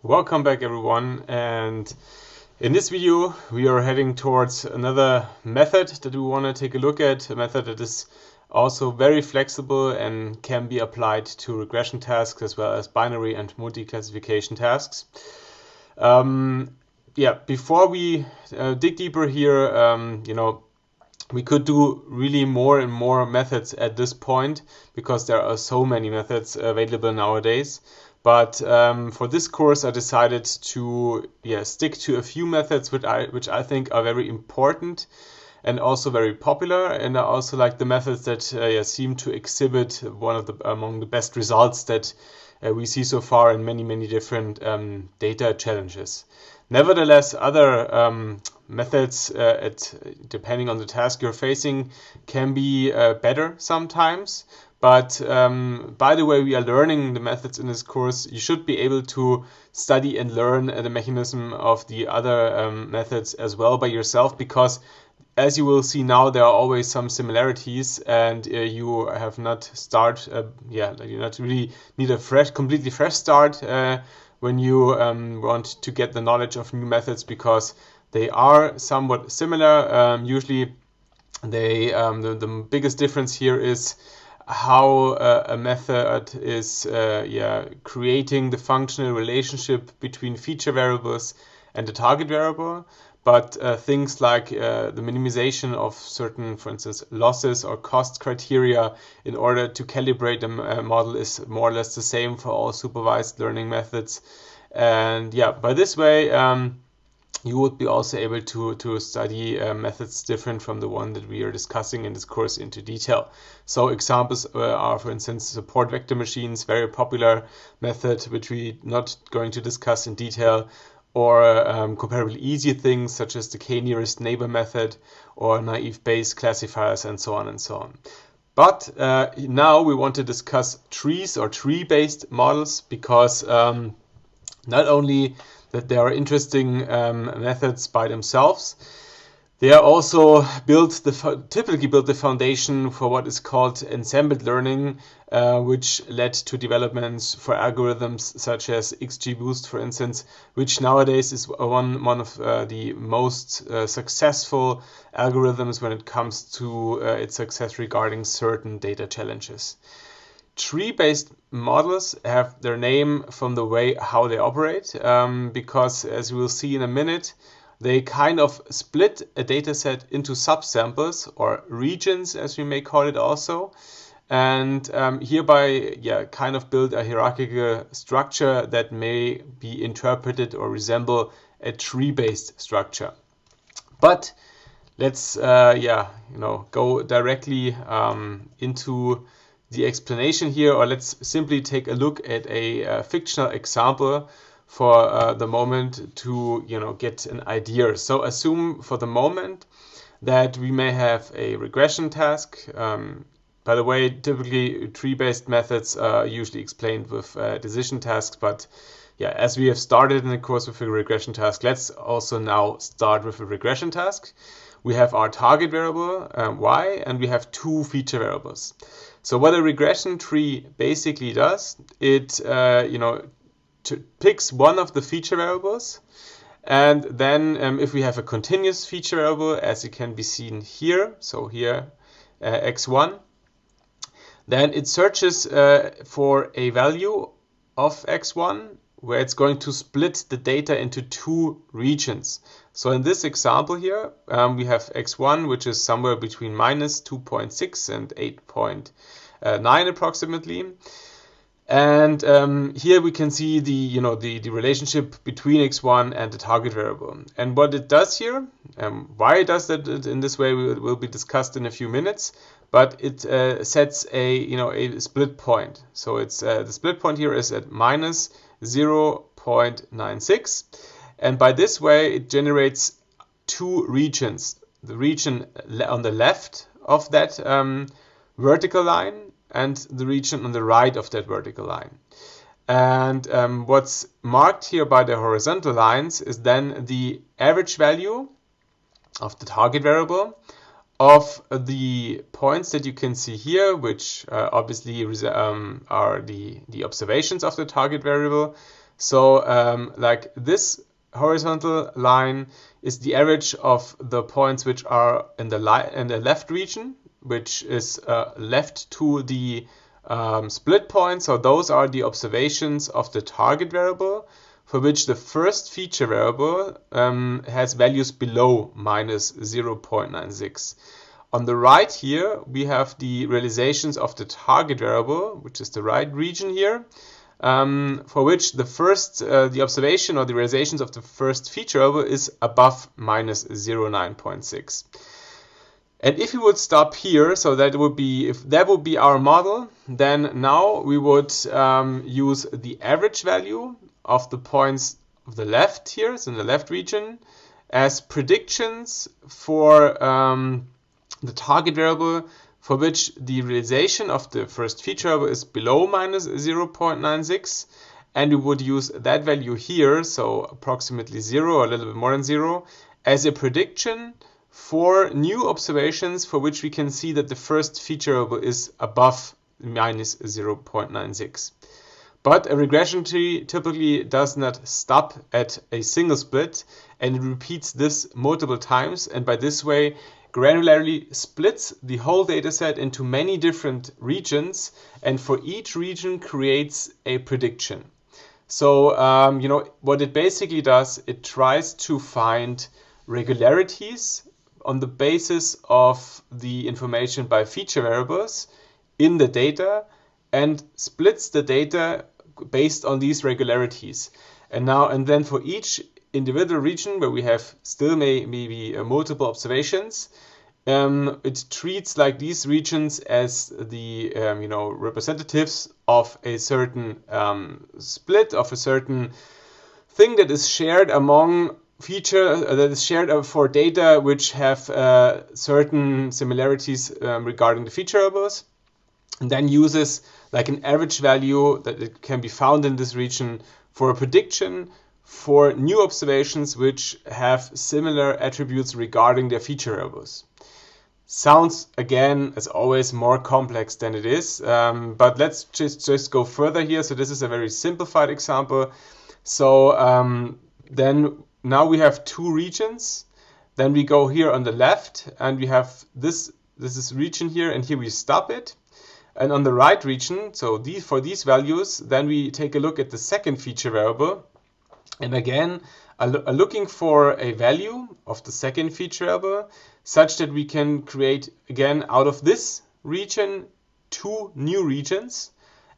Welcome back everyone, and in this video we are heading towards another method that we want to take a look at, a method that is also very flexible and can be applied to regression tasks as well as binary and multi-classification tasks. Before we dig deeper here, we could do really more and more methods at this point because there are so many methods available nowadays. But for this course, I decided to stick to a few methods which I think are very important and also very popular. And I also like the methods that seem to exhibit among the best results that we see so far in many different data challenges. Nevertheless, other methods, depending on the task you're facing, can be better sometimes. But by the way we are learning the methods in this course, you should be able to study and learn the mechanism of the other methods as well by yourself, because as you will see now, there are always some similarities, and you have not you not really need a completely fresh start when you want to get the knowledge of new methods, because they are somewhat similar. Usually, the biggest difference here is how a method is creating the functional relationship between feature variables and the target variable. But things like the minimization of certain, for instance, losses or cost criteria in order to calibrate a model is more or less the same for all supervised learning methods. And by this way, you would be also able to study methods different from the one that we are discussing in this course into detail. So examples are, for instance, support vector machines, very popular method, which we're not going to discuss in detail, or comparably easy things such as the k-nearest neighbor method or naive Bayes classifiers, and so on and so on. But now we want to discuss trees or tree-based models, because not only that they are interesting methods by themselves, they are also typically build the foundation for what is called ensemble learning, which led to developments for algorithms such as XGBoost, for instance, which nowadays is one of the most successful algorithms when it comes to its success regarding certain data challenges. Tree-based models have their name from the way how they operate, because as we will see in a minute, they kind of split a data set into subsamples or regions, as we may call it also, and hereby kind of build a hierarchical structure that may be interpreted or resemble a tree-based structure. But let's go directly into the explanation here, or let's simply take a look at a fictional example for the moment to get an idea. So assume for the moment that we may have a regression task. By the way, typically tree-based methods are usually explained with decision tasks, but as we have started in the course with a regression task, let's also now start with a regression task. We have our target variable y, and we have two feature variables. So what a regression tree basically does, it picks one of the feature variables, and then if we have a continuous feature variable, as it can be seen here, so here x1, then it searches for a value of x1 where it's going to split the data into two regions. So in this example here, we have x1, which is somewhere between minus 2.6 and 8.9 approximately. And here we can see the relationship between x1 and the target variable. And what it does here, why it does that in this way will be discussed in a few minutes. But it sets a split point. So it's the split point here is at minus 0.96, and by this way it generates two regions: the region on the left of that vertical line and the region on the right of that vertical line. And what's marked here by the horizontal lines is then the average value of the target variable of the points that you can see here, which obviously are the observations of the target variable. So like this horizontal line is the average of the points which are in the left region, which is left to the split point. So those are the observations of the target variable, for which the first feature variable has values below minus 0.96. On the right here, we have the realizations of the target variable, which is the right region here, for which the observation or the realizations of the first feature variable is above minus 0.96. And if we would stop here, so that would be, if that would be our model, then now we would use the average value of the points of the left here, so in the left region, as predictions for the target variable, for which the realization of the first feature variable is below minus 0.96, and we would use that value here, so approximately 0 or a little bit more than 0, as a prediction for new observations for which we can see that the first feature variable is above minus 0.96. But a regression tree typically does not stop at a single split, and it repeats this multiple times, and by this way granularly splits the whole dataset into many different regions, and for each region creates a prediction. So what it basically does, it tries to find regularities on the basis of the information by feature variables in the data, and splits the data based on these regularities. And then for each individual region where we have still maybe multiple observations, it treats like these regions as the representatives of a certain split, of a certain thing that is shared among that is shared for data which have certain similarities regarding the feature variables, and then uses like an average value that it can be found in this region for a prediction for new observations which have similar attributes regarding their feature variables. Sounds, again, as always, more complex than it is, but let's just go further here. So this is a very simplified example. So then now we have two regions. Then we go here on the left, and we have this is region here, and here we stop it. And on the right region, so for these values, then we take a look at the second feature variable, and again are looking for a value of the second feature variable, such that we can create, again, out of this region, two new regions.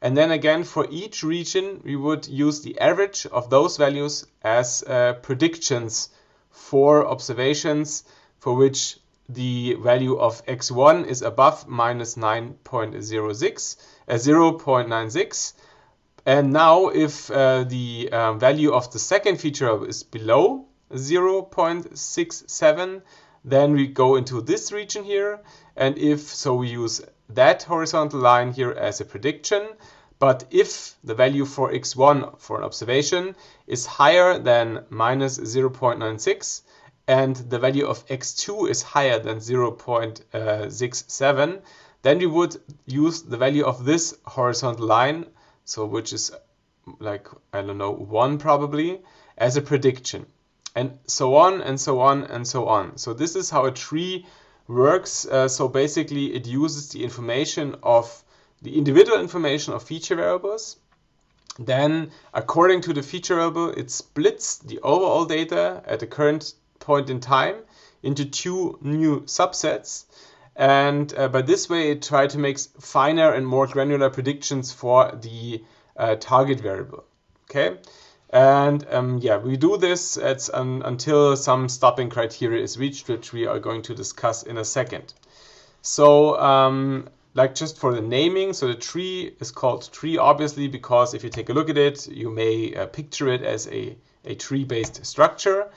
And then again, for each region, we would use the average of those values as predictions for observations for which the value of x1 is above minus 0.96. And now if the value of the second feature is below 0.67, then we go into this region here, and we use that horizontal line here as a prediction. But if the value for x1 for an observation is higher than minus 0.96, and the value of x2 is higher than 0.67, then we would use the value of this horizontal line, so which is like, I don't know, 1 probably, as a prediction. And so on and so on and so on. So this is how a tree works. So basically it uses the information of the individual information of feature variables. Then according to the feature variable, it splits the overall data at the current point in time into two new subsets. And by this way, it tries to make finer and more granular predictions for the target variable. Okay. And we do this until some stopping criteria is reached, which we are going to discuss in a second. So like just for the naming, so the tree is called tree obviously because if you take a look at it, you may picture it as a tree-based structure.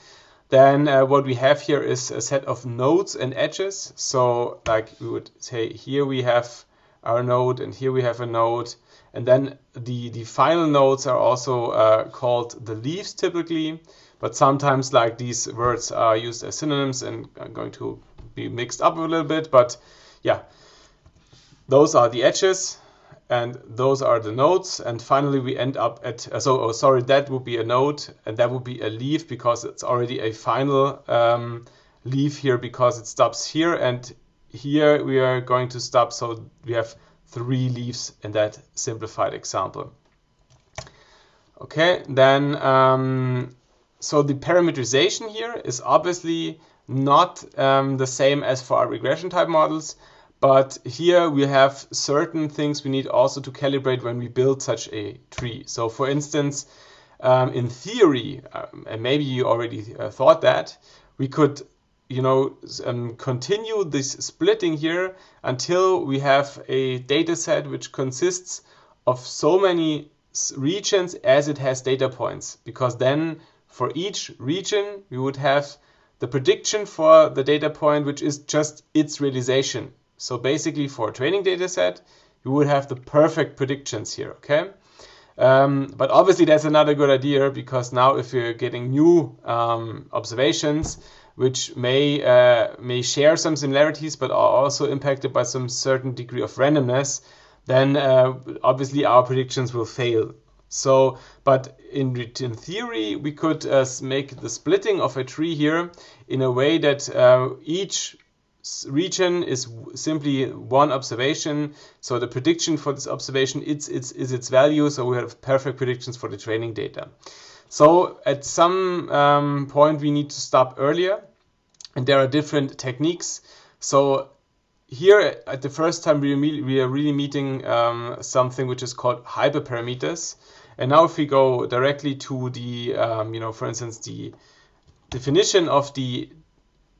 Then what we have here is a set of nodes and edges. So like we would say here we have our node and here we have a node. And then the final nodes are also called the leaves typically, but sometimes like these words are used as synonyms and are going to be mixed up a little bit. But yeah, those are the edges. and those are the nodes, and finally we end up at, that would be a node, and that would be a leaf, because it's already a final leaf here, because it stops here, and here we are going to stop, so we have 3 leaves in that simplified example. Okay, then so the parameterization here is obviously not the same as for our regression type models, but here we have certain things we need also to calibrate when we build such a tree. So for instance, in theory, and maybe you already thought that, we could continue this splitting here until we have a data set which consists of so many regions as it has data points, because then for each region we would have the prediction for the data point, which is just its realization. So basically for a training data set, you would have the perfect predictions here, okay? But obviously that's another good idea, because now if you're getting new observations, which may share some similarities but are also impacted by some certain degree of randomness, then obviously our predictions will fail. So, but in theory, we could make the splitting of a tree here in a way that each region is simply one observation. So the prediction for this observation is its value. So we have perfect predictions for the training data. So at some point we need to stop earlier, and there are different techniques. So here at the first time we are really meeting something which is called hyperparameters. And now if we go directly to the, for instance, the definition of the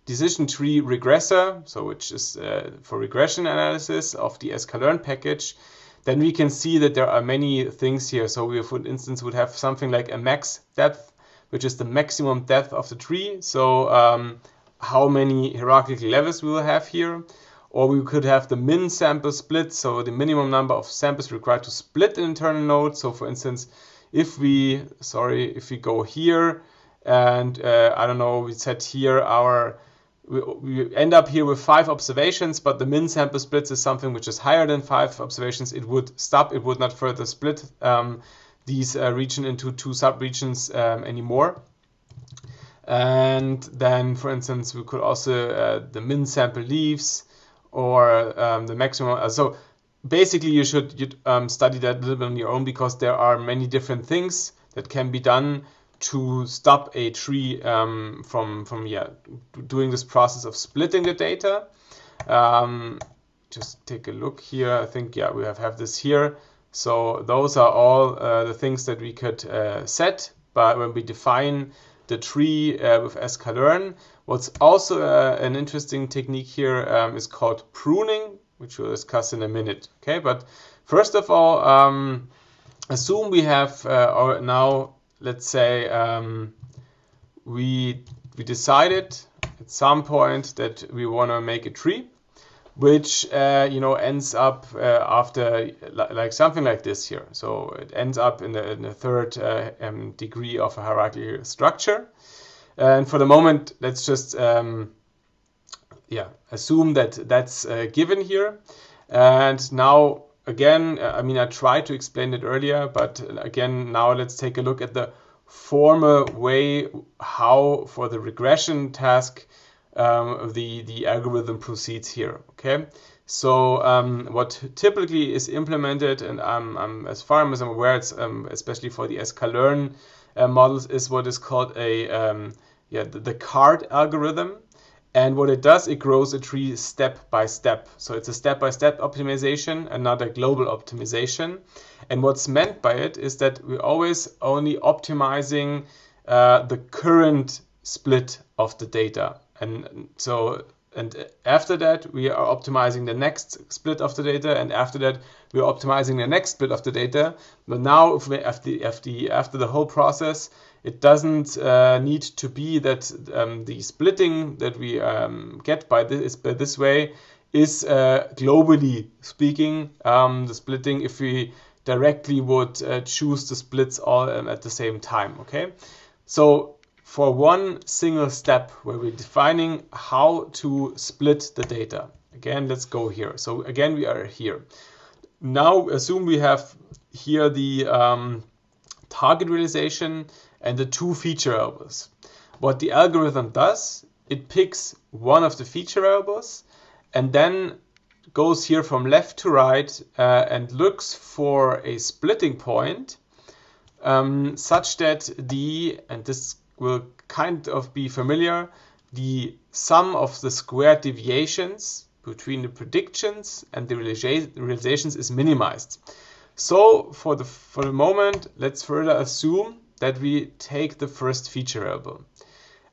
decision tree regressor, so which is for regression analysis of the sklearn package, then we can see that there are many things here. So we, for instance, would have something like a max depth, which is the maximum depth of the tree. So how many hierarchical levels we will have here. Or we could have the min sample split, so the minimum number of samples required to split an internal node. So for instance, if we go here and we set here we end up here with 5 observations, but the min sample splits is something which is higher than 5 observations, it would stop, it would not further split these region into 2 subregions anymore. And then, for instance, we could also the min sample leaves, or the maximum. So basically you should study that a little bit on your own, because there are many different things that can be done to stop a tree from doing this process of splitting the data. Just take a look here. I think we have this here. So those are all the things that we could set, but when we define the tree with sklearn. What's also an interesting technique here is called pruning, which we'll discuss in a minute. Okay, but first of all, assume we have, or now let's say we decided at some point that we want to make a tree, which ends up after like something like this here. So it ends up in the third degree of a hierarchical structure. And for the moment, let's just assume that that's given here. And now again, I tried to explain it earlier, but again, now let's take a look at the formal way how for the regression task the algorithm proceeds here. Okay, so what typically is implemented, and as far as I'm aware, it's especially for the sklearn models, is what is called the card algorithm. And what it does, it grows a tree step by step. So it's a step-by-step optimization and not a global optimization. And what's meant by it is that we're always only optimizing the current split of the data. And after that, we are optimizing the next split of the data, and after that, we are optimizing the next split of the data. But now, after the whole process, it doesn't need to be that the splitting that we get by this way is globally speaking the splitting if we directly would choose the splits all at the same time. Okay, so for one single step where we're defining how to split the data. Again, let's go here. So again, we are here. now assume we have here the target realization and the two feature variables. What the algorithm does, it picks one of the feature variables and then goes here from left to right and looks for a splitting point such that and this will kind of be familiar, the sum of the squared deviations between the predictions and the realizations is minimized. So for the moment, let's further assume that we take the first feature variable.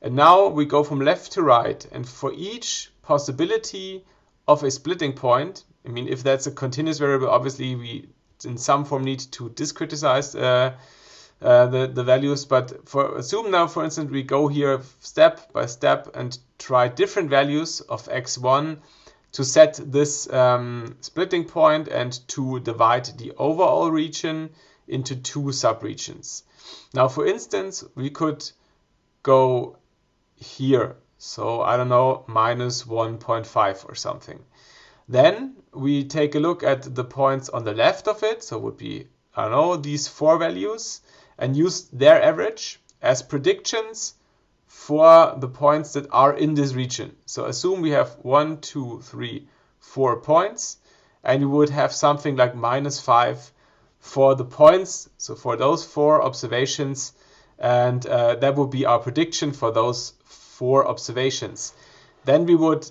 And now we go from left to right, and for each possibility of a splitting point, I mean, if that's a continuous variable, obviously we in some form need to discretize the values, but assume now, for instance, we go here step by step and try different values of x1 to set this splitting point and to divide the overall region into two subregions. Now, for instance, we could go here, so I don't know, minus 1.5 or something. Then we take a look at the points on the left of it, so it would be, I don't know, these four values, and use their average as predictions for the points that are in this region. So assume we have 1, 2, 3, 4 points, and you would have something like -5 for the points, so for those four observations, and that would be our prediction for those four observations. Then we would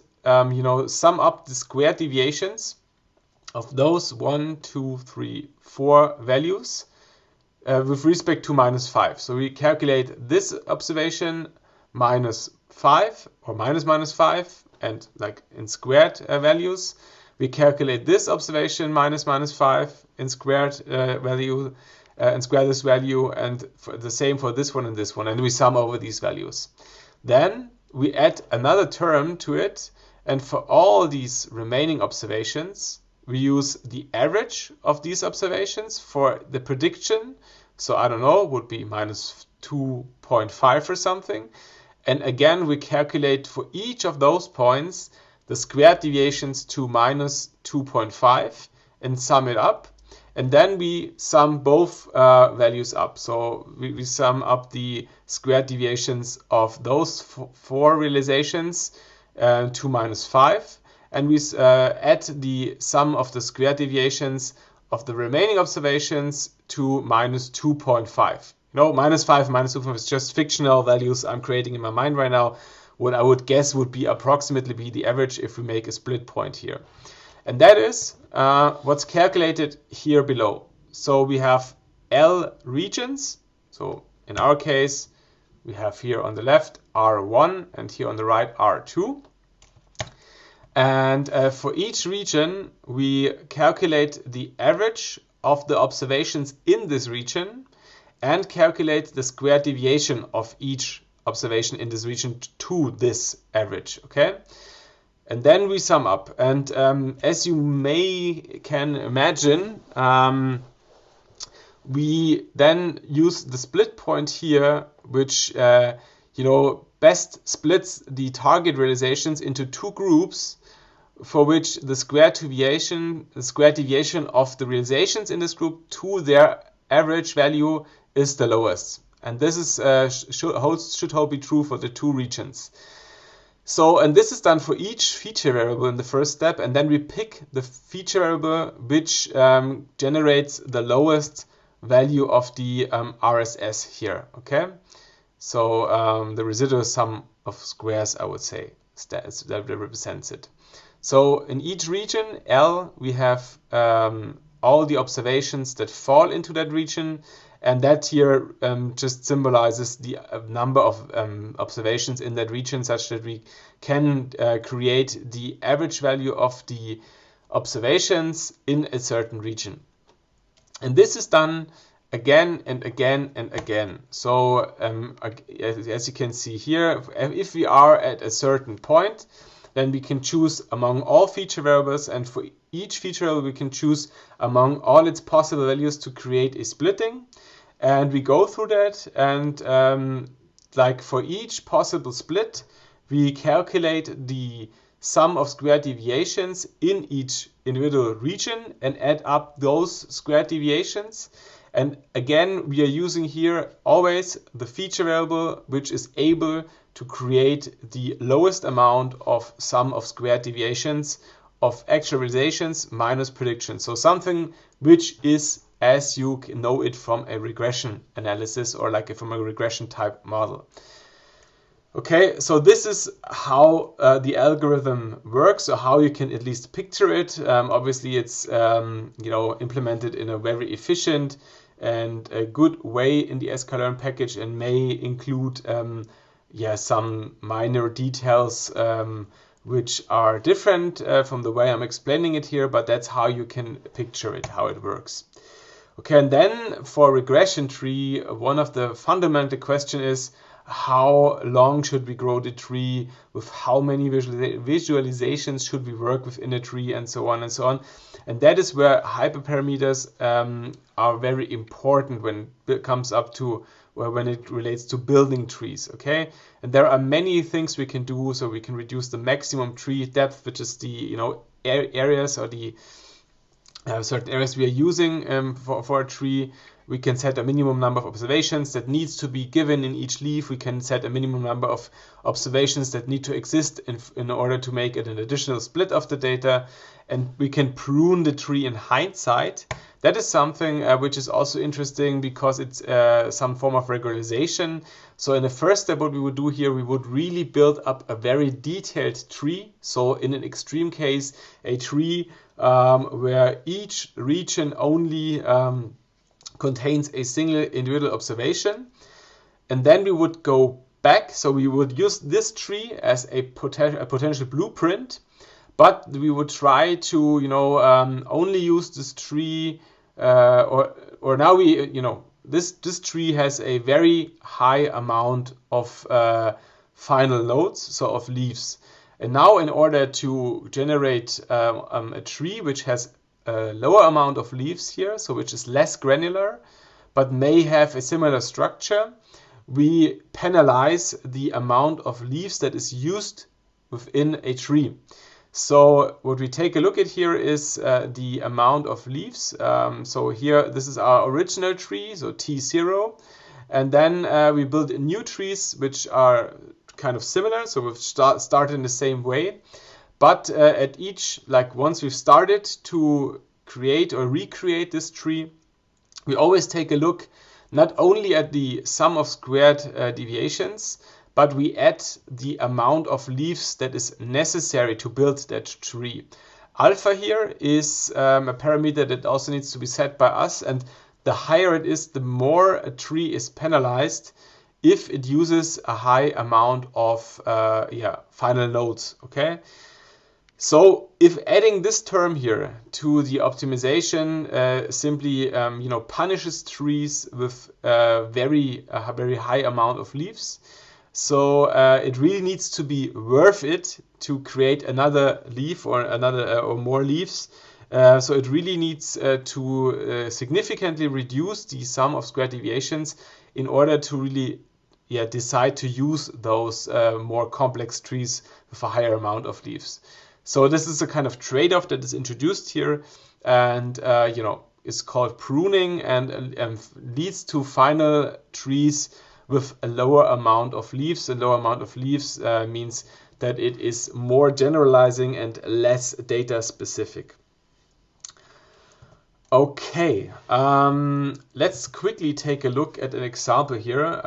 sum up the squared deviations of those 1, 2, 3, 4 values with respect to -5. So we calculate this observation -5 or -5, and like in squared values. We calculate this observation -5 in squared value, and square this value, and the same for this one and this one, and we sum over these values. Then we add another term to it, and for all these remaining observations, we use the average of these observations for the prediction. So I don't know, would be -2.5 or something. And again, we calculate for each of those points the squared deviations to -2.5 and sum it up. And then we sum both values up. So we sum up the squared deviations of those four realizations to -5. And we add the sum of the squared deviations of the remaining observations to -2.5. No, -5, -2.5 is just fictional values I'm creating in my mind right now. What I would guess would be approximately be the average if we make a split point here. And that is what's calculated here below. So we have L regions. So in our case, we have here on the left R1 and here on the right R2. And for each region, we calculate the average of the observations in this region and calculate the squared deviation of each observation in this region to this average, okay? And then we sum up. And as you can imagine, we then use the split point here, which best splits the target realizations into two groups, for which the squared deviation of the realizations in this group to their average value is the lowest. And this is should be true for the two regions. So, and this is done for each feature variable in the first step, and then we pick the feature variable which generates the lowest value of the RSS here, okay? So the residual sum of squares, I would say, that represents it. So in each region, L, we have all the observations that fall into that region, and that here just symbolizes the number of observations in that region, such that we can create the average value of the observations in a certain region. And this is done again and again and again. So as you can see here, if we are at a certain point, then we can choose among all feature variables, and for each feature variable we can choose among all its possible values to create a splitting. And we go through that, and like for each possible split, we calculate the sum of squared deviations in each individual region and add up those squared deviations. And again, we are using here always the feature variable, which is able to create the lowest amount of sum of squared deviations of actualizations minus predictions. So something which is as you know it from a regression analysis or like from a regression type model. Okay, so this is how the algorithm works, or how you can at least picture it. Obviously, it's implemented in a very efficient and a good way in the sklearn package, and may include some minor details which are different from the way I'm explaining it here, but that's how you can picture it, how it works. Okay, and then for regression tree, one of the fundamental questions is, how long should we grow the tree, with how many visualizations should we work within a tree, and so on and so on. And that is where hyperparameters are very important when it comes up to when it relates to building trees. Okay, and there are many things we can do. So we can reduce the maximum tree depth, which is the areas or the certain areas we are using for a tree. We can set a minimum number of observations that needs to be given in each leaf. We can set a minimum number of observations that need to exist in order to make it an additional split of the data. And we can prune the tree in hindsight. That is something which is also interesting, because it's some form of regularization. So in the first step, what we would do here, we would really build up a very detailed tree. So in an extreme case, a tree where each region only contains a single individual observation. And then we would go back. So we would use this tree as a potential blueprint, but we would try to only use this tree or now we this tree has a very high amount of final nodes, so of leaves. And now, in order to generate a tree which has a lower amount of leaves here, so which is less granular, but may have a similar structure, we penalize the amount of leaves that is used within a tree. So what we take a look at here is the amount of leaves. So here, this is our original tree, so T0. And then we build new trees which are kind of similar. So we've started in the same way. But at each, once we've started to create or recreate this tree, we always take a look not only at the sum of squared deviations, but we add the amount of leaves that is necessary to build that tree. Alpha here is a parameter that also needs to be set by us, and the higher it is, the more a tree is penalized if it uses a high amount of final nodes. Okay, so if adding this term here to the optimization simply punishes trees with a very high amount of leaves, so it really needs to be worth it to create another leaf or or more leaves. So it really needs to significantly reduce the sum of squared deviations in order to really decide to use those more complex trees with a higher amount of leaves. So this is a kind of trade-off that is introduced here, and is called pruning, and leads to final trees with a lower amount of leaves. A lower amount of leaves means that it is more generalizing and less data specific. Okay, let's quickly take a look at an example here.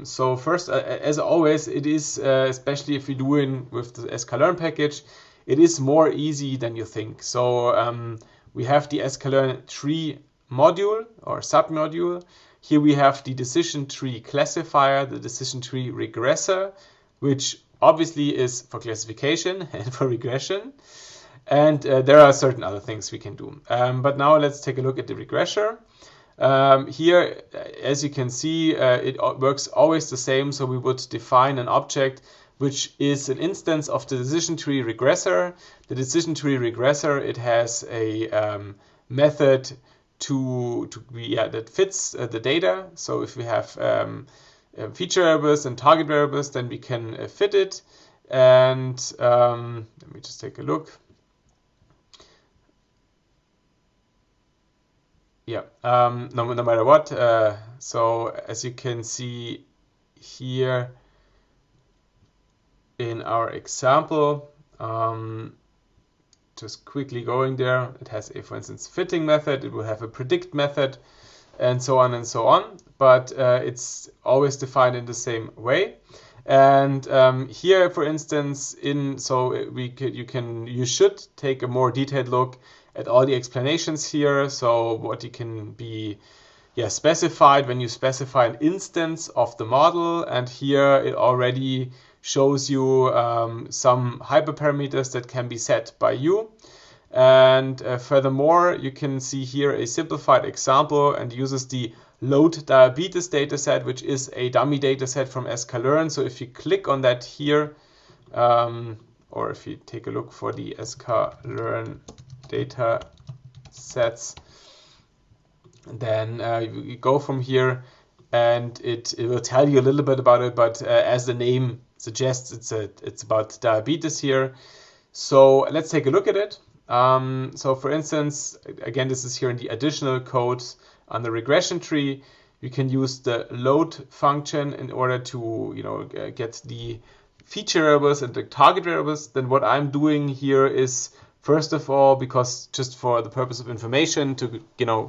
So first, as always, it is, especially if you're doing with the sklearn package, it is more easy than you think. So we have the sklearn tree module or submodule. Here we have the decision tree classifier, the decision tree regressor, which obviously is for classification and for regression. And there are certain other things we can do. But now let's take a look at the regressor. Here, as you can see, it works always the same. So we would define an object which is an instance of the decision tree regressor. The decision tree regressor, it has a method that fits the data. So if we have feature variables and target variables, then we can fit it. And let me just take a look. Yeah, no matter what. So as you can see here in our example, just quickly going there, it has a, for instance, fitting method, it will have a predict method, and so on and so on, but it's always defined in the same way. And here, for instance, you should take a more detailed look at all the explanations here. So what you can be specified when you specify an instance of the model, and here it already shows you some hyperparameters that can be set by you. And furthermore, you can see here a simplified example and uses the load diabetes dataset, which is a dummy dataset from sklearn. So if you click on that here, or if you take a look for the sklearn data sets, then you go from here, and it will tell you a little bit about it. But as the name suggests, it's about diabetes here. So let's take a look at it. So for instance, again, this is here in the additional codes on the regression tree. You can use the load function in order to get the feature variables and the target variables. Then what I'm doing here is, first of all, because just for the purpose of information, to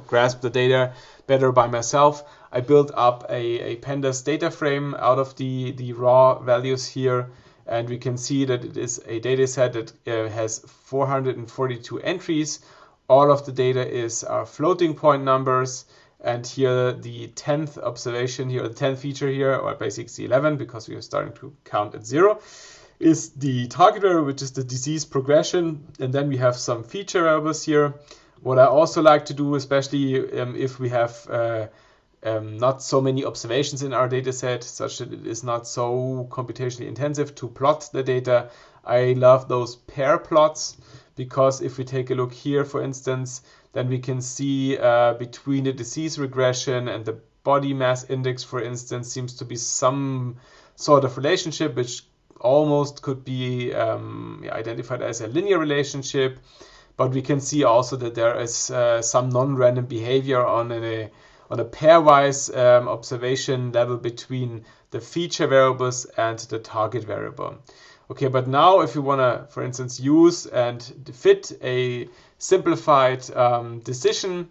grasp the data better by myself, I built up a pandas data frame out of the raw values here. And we can see that it is a data set that has 442 entries. All of the data are floating point numbers. And here the 10th observation here, the 10th feature here, or basically 11, because we are starting to count at 0, is the target variable, which is the disease progression. And then we have some feature variables here. What I also like to do, especially if we have not so many observations in our data set, such that it is not so computationally intensive to plot the data. I love those pair plots, because if we take a look here, for instance, then we can see between the disease regression and the body mass index, for instance, seems to be some sort of relationship, which almost could be identified as a linear relationship. But we can see also that there is some non-random behavior on a pairwise observation level between the feature variables and the target variable. Okay, but now if you want to, for instance, use and fit a simplified decision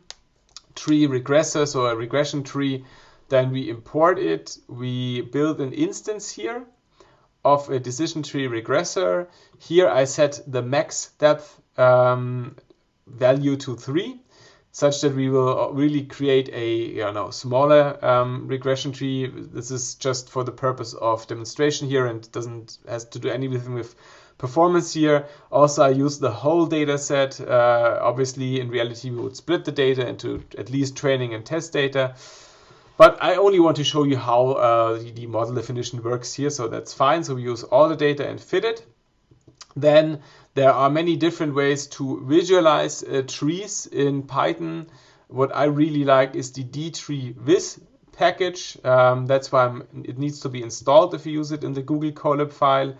tree regressor, so a regression tree, then we import it. We build an instance here of a decision tree regressor. Here I set the max depth value to 3. Such that we will really create a smaller regression tree. This is just for the purpose of demonstration here, and has to do anything with performance here. Also, I use the whole data set. Obviously, in reality, we would split the data into at least training and test data. But I only want to show you how the model definition works here, so that's fine. So we use all the data and fit it. Then there are many different ways to visualize trees in Python. What I really like is the dtree.viz package. That's why it needs to be installed if you use it in the Google Colab file.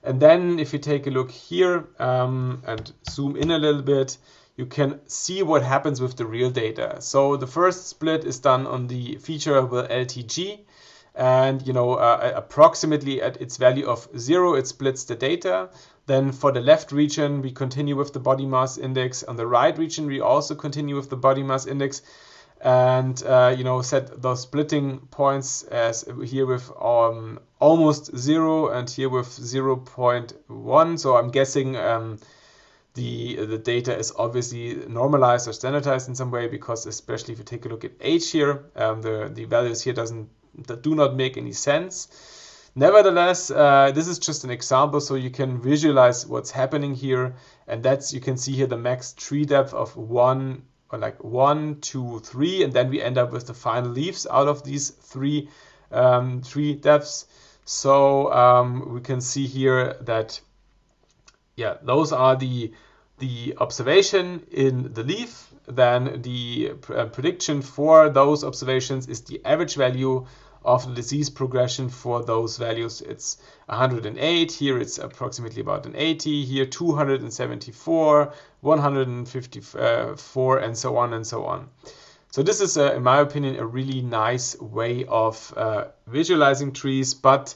And then if you take a look here and zoom in a little bit, you can see what happens with the real data. So the first split is done on the feature variable LTG. And approximately at its value of 0, it splits the data. Then for the left region, we continue with the body mass index. On the right region, we also continue with the body mass index, and set those splitting points as here with almost 0 and here with 0.1. So I'm guessing the data is obviously normalized or standardized in some way, because especially if you take a look at age here, the values here do not make any sense. Nevertheless, this is just an example, so you can visualize what's happening here, and you can see here the max tree depth of 1, or like 1, 2, 3, and then we end up with the final leaves out of these 3 tree depths. So we can see here that those are the observation in the leaf. Then the prediction for those observations is the average value of the disease progression for those values. It's 108, here it's approximately about an 80, here 274, 154, and so on and so on. So this is, in my opinion, a really nice way of visualizing trees, but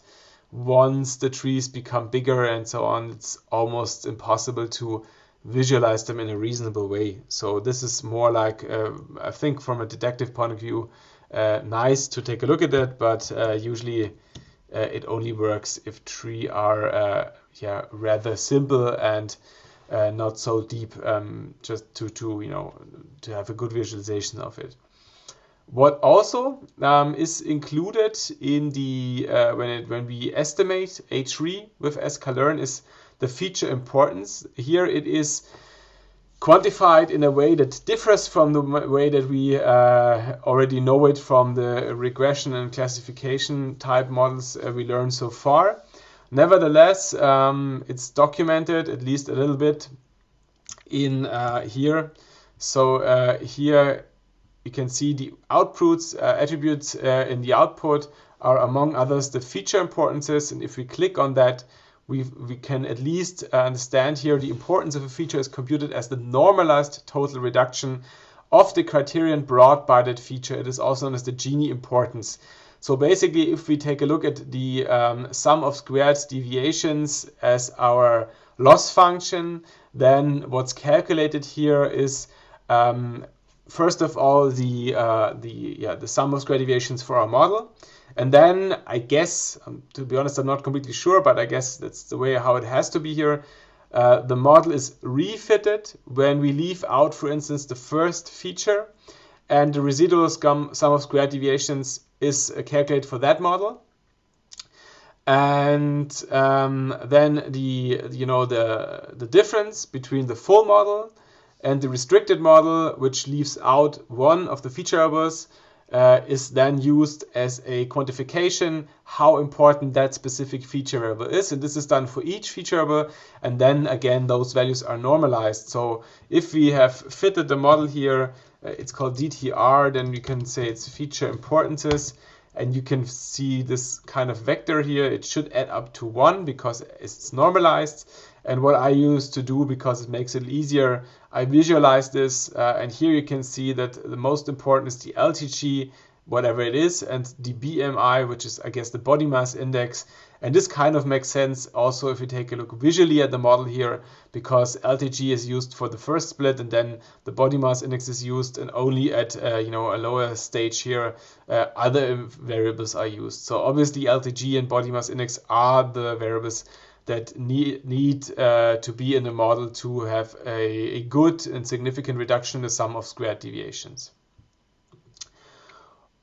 once the trees become bigger and so on, it's almost impossible to visualize them in a reasonable way. So this is more like, I think from a detective point of view, nice to take a look at it, but usually it only works if trees are rather simple and not so deep, just to have a good visualization of it. What also is included in the when we estimate a tree with sklearn is the feature importance. Here it is quantified in a way that differs from the way that we already know it from the regression and classification type models we learned so far. Nevertheless, it's documented at least a little bit in here. So here you can see the outputs, attributes in the output are among others the feature importances, and if we click on that, we can at least understand here the importance of a feature is computed as the normalized total reduction of the criterion brought by that feature. It is also known as the Gini importance. So basically, if we take a look at the sum of squared deviations as our loss function, then what's calculated here is first of all the sum of squared deviations for our model. And then I guess, to be honest, I'm not completely sure, but I guess that's the way how it has to be here. The model is refitted when we leave out, for instance, the first feature, and the residual sum of squared deviations is calculated for that model. And then the difference between the full model and the restricted model, which leaves out one of the feature variables, is then used as a quantification how important that specific feature variable is, and this is done for each feature variable, and then again those values are normalized. So if we have fitted the model here, it's called DTR, then we can say it's feature importances, and you can see this kind of vector here. It should add up to 1 because it's normalized. And what I used to do, because it makes it easier, I visualize this, and here you can see that the most important is the LTG, whatever it is, and the BMI, which is, I guess, the body mass index. And this kind of makes sense also if you take a look visually at the model here, because LTG is used for the first split, and then the body mass index is used, and only at a lower stage here other variables are used. So obviously LTG and body mass index are the variables that need to be in the model to have a good and significant reduction in the sum of squared deviations.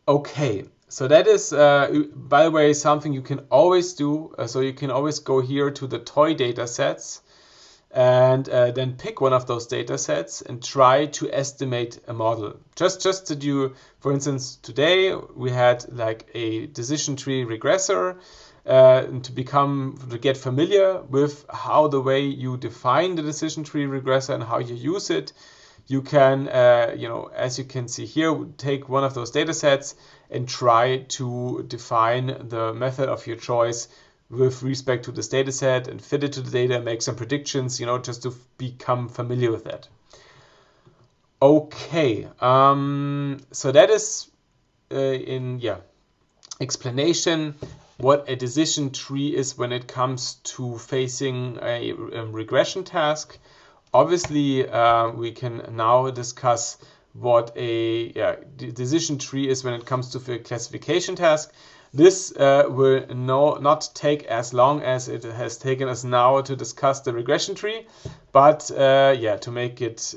Okay, so that is, by the way, something you can always do. So you can always go here to the toy data sets and then pick one of those data sets and try to estimate a model. Just to do, for instance, today we had like a decision tree regressor. To get familiar with how the way you define the decision tree regressor and how you use it, you can, as you can see here, take one of those data sets and try to define the method of your choice with respect to this data set and fit it to the data and make some predictions, just to become familiar with that. Okay, so that is explanation what a decision tree is when it comes to facing a regression task. Obviously, we can now discuss what a decision tree is when it comes to a classification task. This will not take as long as it has taken us now to discuss the regression tree, but to make it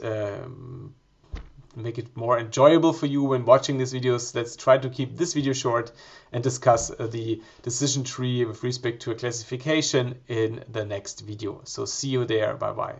more enjoyable for you when watching these videos, let's try to keep this video short and discuss the decision tree with respect to a classification in the next video. So see you there. Bye bye.